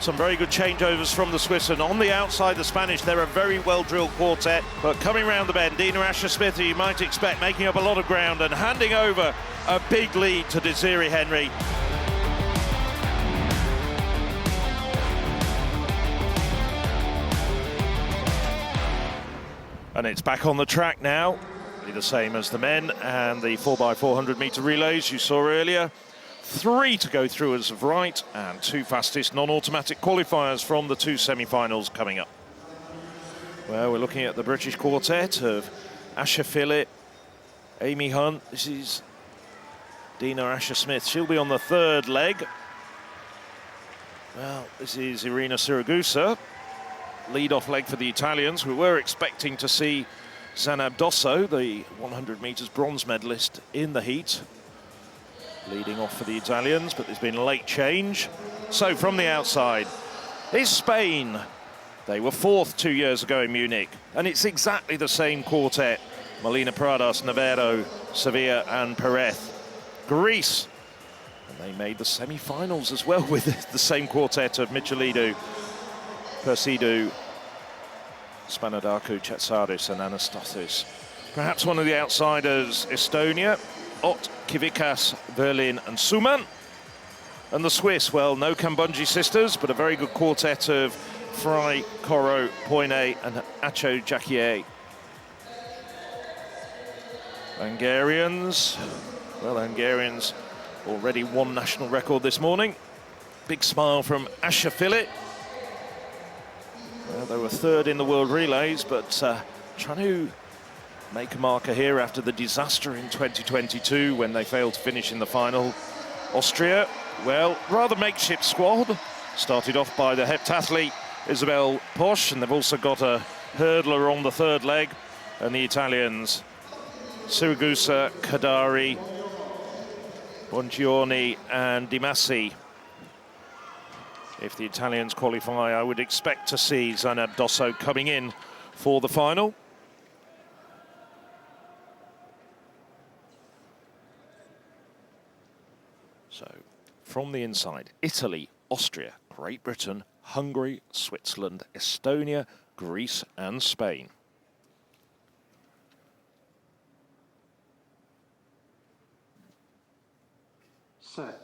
Some very good changeovers from the Swiss, and on the outside, the Spanish, they're a very well-drilled quartet. But coming round the bend, Dina Asher-Smith, who you might expect, making up a lot of ground and handing over a big lead to Desiree Henry. And it's back on the track now, the same as the men and the 4x400m relays you saw earlier. 3 to go through as of right, and 2 fastest non-automatic qualifiers from the 2 semi-finals coming up. Well, we're looking at the British quartet of Asher Phillip, Amy Hunt. This is Dina Asher-Smith. She'll be on the 3rd leg. Well, this is Irina Siragusa. Lead-off leg for the Italians. We were expecting to see Zanab Dosso, the 100 metres bronze medalist in the heat, leading off for the Italians, but there's been a late change. So from the outside is Spain. They were 4th 2 years ago in Munich, and it's exactly the same quartet. Molina Pradas, Navarro, Sevilla and Perez. Greece, and they made the semi-finals as well with the same quartet of Michelidou, Persidou, Spanadaku, Chatsaris and Anastasis. Perhaps one of the outsiders, Estonia, Ott, Kivikas, Berlin and Suman. And the Swiss, well, no Kambunji sisters, but a very good quartet of Frey, Corot, Poinet and Acho Jacquier. Hungarians, well, Hungarians already won national record this morning. Big smile from Asher Phillip. Well, they were 3rd in the world relays, but trying to make a marker here after the disaster in 2022 when they failed to finish in the final. Austria, well, rather makeshift squad. Started off by the heptathlete Isabel Posch, and they've also got a hurdler on the 3rd leg. And the Italians, Siragusa, Kadari, Bongiorni and Di Massi. If the Italians qualify, I would expect to see Zanab Dosso coming in for the final. So, from the inside, Italy, Austria, Great Britain, Hungary, Switzerland, Estonia, Greece and Spain. Set.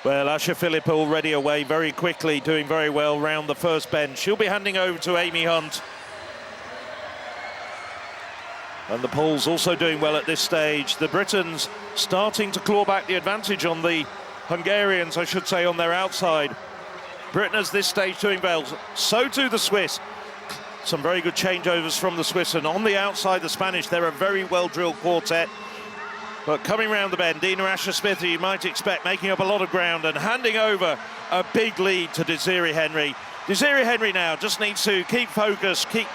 Well, Asher Phillip already away very quickly, doing very well round the first bend. She'll be handing over to Amy Hunt. And the Poles also doing well at this stage. The Britons starting to claw back the advantage on the Hungarians, I should say, on their outside. Britain at this stage doing well. So too the Swiss. Some very good changeovers from the Swiss, and on the outside, the Spanish, they're a very well-drilled quartet. But coming round the bend, Dina Asher-Smith, who you might expect, making up a lot of ground and handing over a big lead to Desiree Henry. Desiree Henry now just needs to keep focused, keep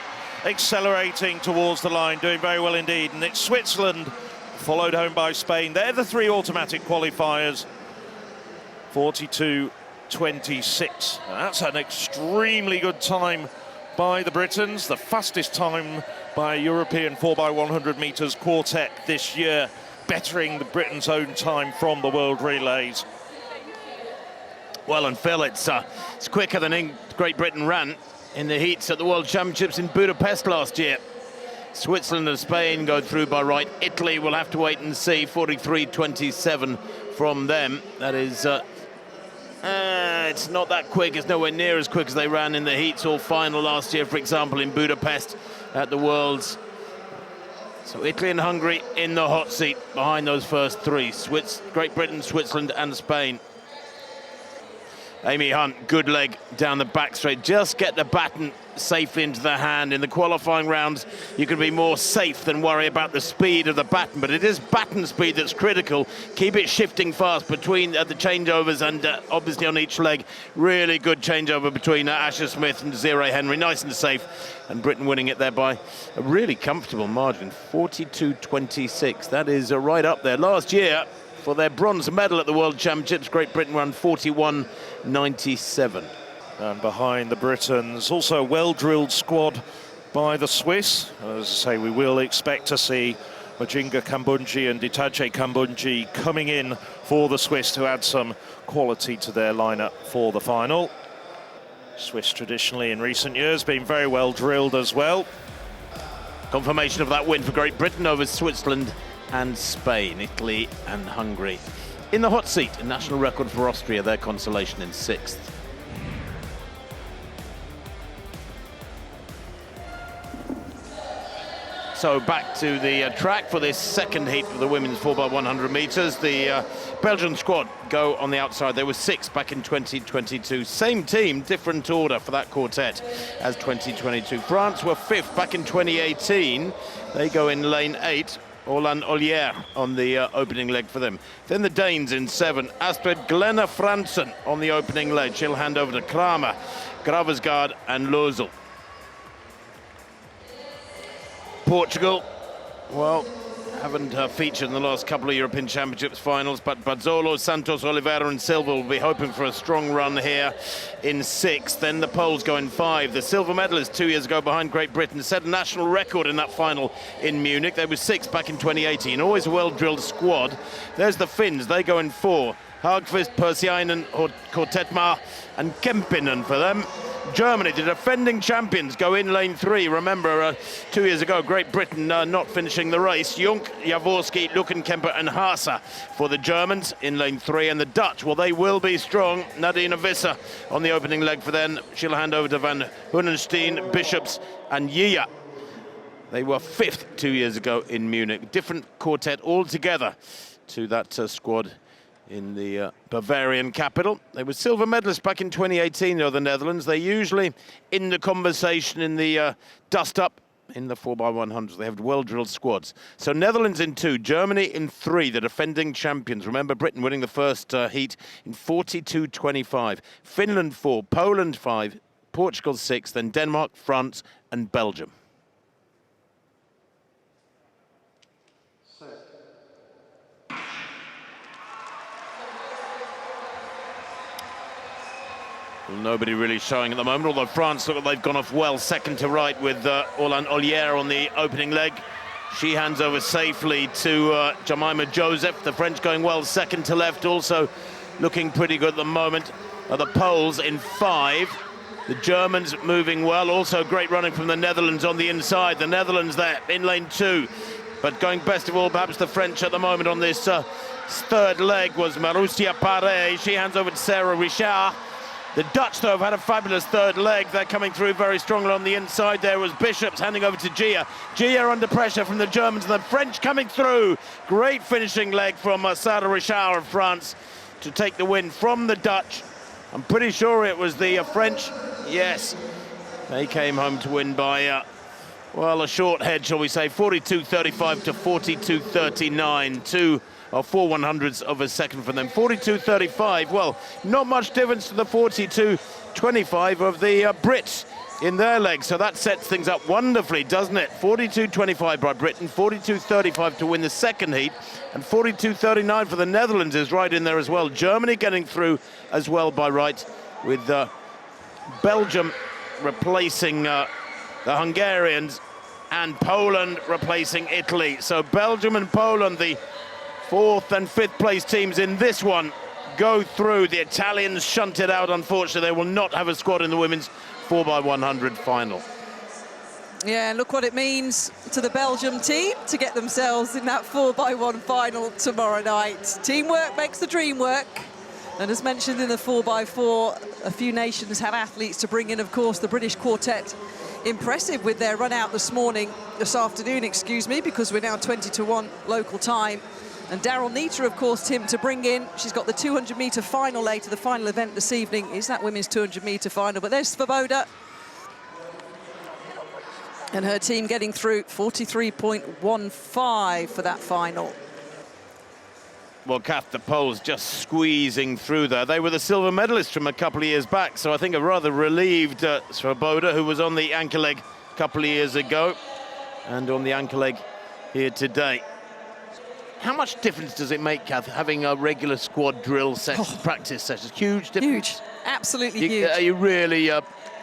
accelerating towards the line, doing very well indeed. And it's Switzerland, followed home by Spain. They're the 3 automatic qualifiers. 42.26. That's an extremely good time by the Britons, the fastest time by a European 4x100 metres quartet this year, bettering the Britain's own time from the world relays. Well, and Phil, it's quicker than Great Britain ran in the heats at the World Championships in Budapest last year. Switzerland and Spain go through by right. Italy will have to wait and see. 43.27 from them. That is, it's not that quick. It's nowhere near as quick as they ran in the heats or final last year, for example, in Budapest at the Worlds. So Italy and Hungary in the hot seat behind those first 3. Great Britain, Switzerland and Spain. Amy Hunt, good leg down the back straight. Just get the baton safely into the hand. In the qualifying rounds, you can be more safe than worry about the speed of the baton, but it is baton speed that's critical. Keep it shifting fast between the changeovers and obviously on each leg. Really good changeover between Asher-Smith and Desiree Henry. Nice and safe, and Britain winning it there by a really comfortable margin, 42.26. That is right up there. Last year, for their bronze medal at the World Championships, Great Britain ran 41.97. And behind the Britons, also a well-drilled squad by the Swiss. As I say, we will expect to see Majinga Kambunji and Ditaje Kambunji coming in for the Swiss to add some quality to their lineup for the final. Swiss traditionally in recent years been very well drilled as well. Confirmation of that win for Great Britain over Switzerland and Spain, Italy and Hungary. In the hot seat, a national record for Austria, their consolation in 6th. So back to the track for this second heat for the women's 4x100 meters. The Belgian squad go on the outside. They were 6th back in 2022. Same team, different order for that quartet as 2022. France were 5th back in 2018. They go in lane 8. Orlan Ollier on the opening leg for them. Then the Danes in 7. Astrid Glenna Fransen on the opening leg. She'll hand over to Kramer, Gravesgaard and Lozel. Portugal, well, haven't featured in the last couple of European Championships finals, but Bazzolo, Santos, Oliveira and Silva will be hoping for a strong run here in 6th. Then the Poles go in 5. The silver medalist 2 years ago behind Great Britain set a national record in that final in Munich. They were 6th back in 2018. Always a well-drilled squad. There's the Finns. They go in 4. Hagqvist, Persiainen, Kortetmar and Kempinen for them. Germany, the defending champions, go in lane 3. Remember, 2 years ago, Great Britain not finishing the race. Junk, Jaworski, Luckenkemper and Haase for the Germans in lane 3. And the Dutch, well, they will be strong. Nadine Visser on the opening leg for them. She'll hand over to Van Hunenstein, Bishops and Yia. They were 5th 2 years ago in Munich. Different quartet altogether to that squad in the Bavarian capital. They were silver medalists back in 2018, though, the Netherlands. They're usually in the conversation in the dust-up in the 4x100s. They have well-drilled squads. So Netherlands in 2, Germany in 3, the defending champions. Remember, Britain winning the first heat in 42.25. Finland 4, Poland 5, Portugal 6, then Denmark, France and Belgium. Well, nobody really showing at the moment, although France look like they've gone off well, second to right with Orlan Ollier on the opening leg. She hands over safely to Jemima Joseph. The French going well, second to left, also looking pretty good at the moment. The Poles in 5. The Germans moving well, also great running from the Netherlands on the inside. The Netherlands there in lane 2. But going best of all, perhaps the French at the moment on this third leg was Marussia Paré. She hands over to Sarah Richard. The Dutch, though, have had a fabulous third leg. They're coming through very strongly on the inside. There was Bishops handing over to Gia. Gia under pressure from the Germans, and the French coming through. Great finishing leg from Sarah Richard of France to take the win from the Dutch. I'm pretty sure it was the French. Yes, they came home to win by, well, a short head, shall we say, 42.35 to 42.39. 4/100ths of a second from them. 42.35, well, not much difference to the 42.25 of the Brits in their leg. So that sets things up wonderfully, doesn't it? 42.25 by Britain, 42.35 to win the second heat, and 42.39 for the Netherlands is right in there as well. Germany getting through as well by right, with Belgium replacing the Hungarians and Poland replacing Italy. So Belgium and Poland, the 4th and 5th place teams in this one, go through. The Italians shunted out, unfortunately. They will not have a squad in the women's 4x100 final. Yeah, look what it means to the Belgium team to get themselves in that 4x1 final tomorrow night. Teamwork makes the dream work. And as mentioned in the 4x4, a few nations have athletes to bring in, of course, the British quartet. Impressive with their run out this afternoon, excuse me, because we're now 20-1 local time. And Daryl Neater, of course, Tim, to bring in. She's got the 200-metre final leg to the final event this evening. Is that women's 200-metre final? But there's Svoboda. And her team getting through 43.15 for that final. Well, Kath, the Poles just squeezing through there. They were the silver medalists from a couple of years back, so I think a rather relieved Svoboda, who was on the anchor leg a couple of years ago, and on the anchor leg here today. How much difference does it make, Kath, having a regular squad drill session, practice sessions? Huge difference? Huge, absolutely huge. Are you really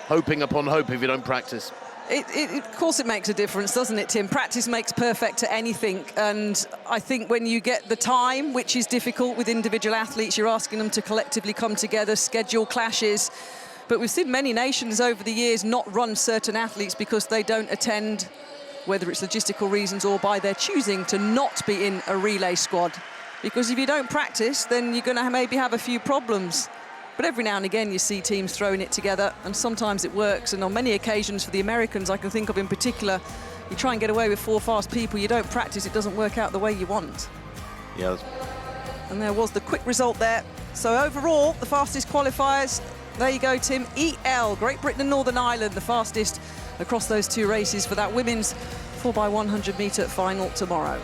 hoping upon hope if you don't practice? Of course it makes a difference, doesn't it, Tim? Practice makes perfect to anything, and I think when you get the time, which is difficult with individual athletes, you're asking them to collectively come together, schedule clashes. But we've seen many nations over the years not run certain athletes because they don't attend, whether it's logistical reasons or by their choosing to not be in a relay squad. Because if you don't practice, then you're going to maybe have a few problems. But every now and again, you see teams throwing it together, and sometimes it works. And on many occasions for the Americans, I can think of in particular, you try and get away with 4 fast people, you don't practice, it doesn't work out the way you want. Yeah. And there was the quick result there. So overall, the fastest qualifiers, there you go, Tim, EL, Great Britain and Northern Ireland, the fastest across those 2 races for that women's 4x100 metre final tomorrow.